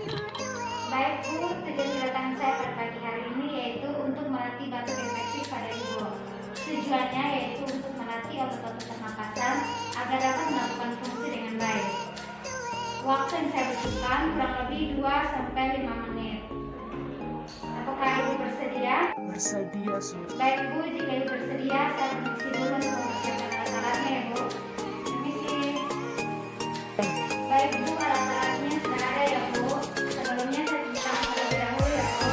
Baik Bu, tujuan kedatangan saya pada pagi hari ini yaitu untuk melatih batuk efektif pada Ibu. Tujuannya yaitu untuk melatih otot-otot pernapasan agar dapat melakukan fungsi dengan baik. Waktu yang saya butuhkan kurang lebih 2-5 menit. Apakah Ibu bersedia? Bersedia, Sur. Baik Bu, jika Ibu bersedia, saya permisi dulu untuk mempersiapkan alat-alatnya ya Bu. Permisi. Baik Bu, alat-alatnya sudah ada ya Bu. Sebelumnya saya ceritakan terlebih dahulu ya Bu.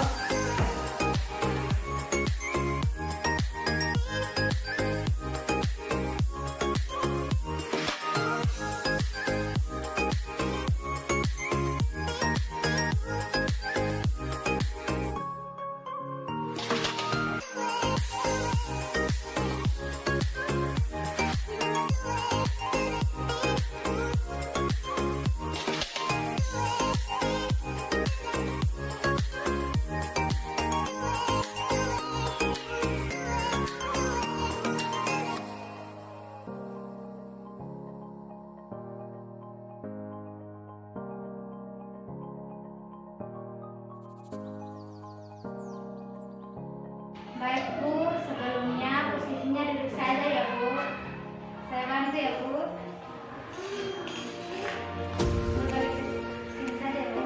Baik Bu, sebelumnya posisinya duduk saja ya Bu. Saya bantu ya Bu. Berbalik ke sini saja Bu.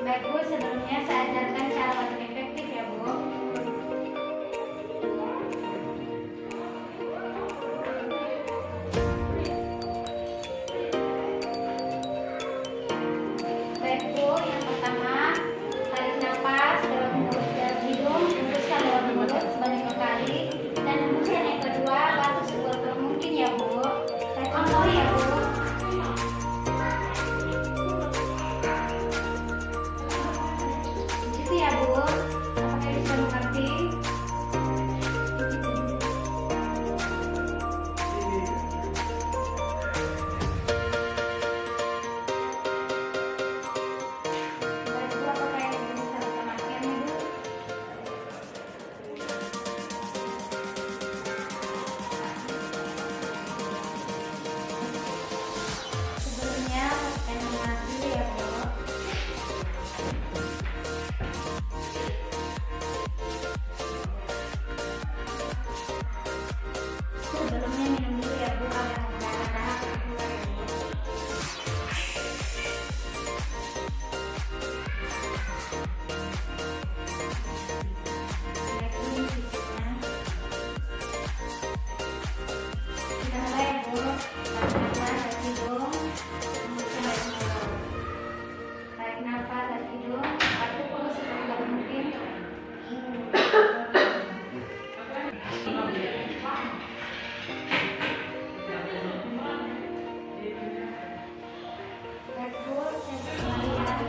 Baik Bu, sebelumnya saya ajarkan cara batuk efektif ya Bu. Baik Bu, yang pertama tarik nafas lewat mulut dan hidung, hembuskan lewat mulut sebanyak 2 kali, dan hembuskan yang kedua batuk sekuat mungkin ya Bu. Saya contoh ya Bu. Gitu ya Bu. Apakah bisa mengerti? Baik Bu, apakah yang bisa ditanamkan Bu? Sebelumnya saya mengaji ya Bu. Sebelumnya minum dulu ya Bu, kalau yang berdarah-darah keluar ya Bu. Baik Bu, ini fisiknya. Sudah mulai ya Bu. Tarik nafas dari hidung, hembuskan dari mulut. Tarik nafas dari hidung, batuk terus sekuat mungkin. Baik Bu, saya kembali ya.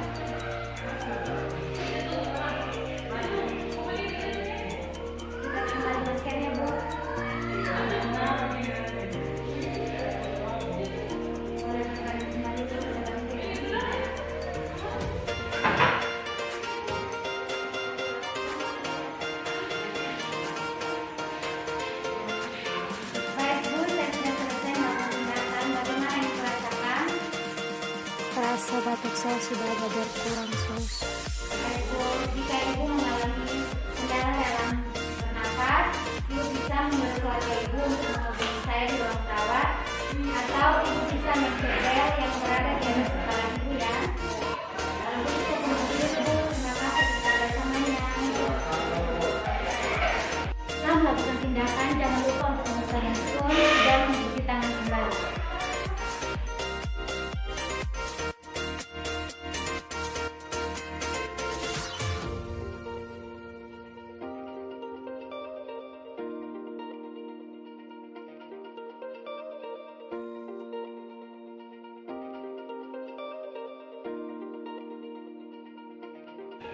Kita kembali basket ya Bu. Boleh kembali kembali Bu, saya bantu ya. Baik Bu, saya sudah selesai melakukan tindakan. Bagaimana yang dirasakan? Rasa batuk saya sudah agak berkurang, Sus. Baik Bu, jika Ibu mengalami kendala dalam bernafas, Ibu bisa menyuruh keluarga Ibu untuk menghubungi saya di ruang perawat, atau Ibu bisa mencet bel yang berada di atas kepala Ibu ya. Lalu bisa kemudian Ibu, terima kasih kita bersamanya. Setelah melakukan tindakan, jangan lupa untuk memegang spoon dan mencuci tangan kembali.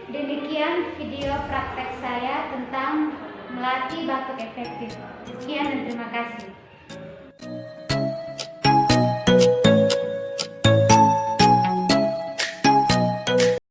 Demikian video praktek saya tentang melatih batuk efektif. Sekian dan terima kasih.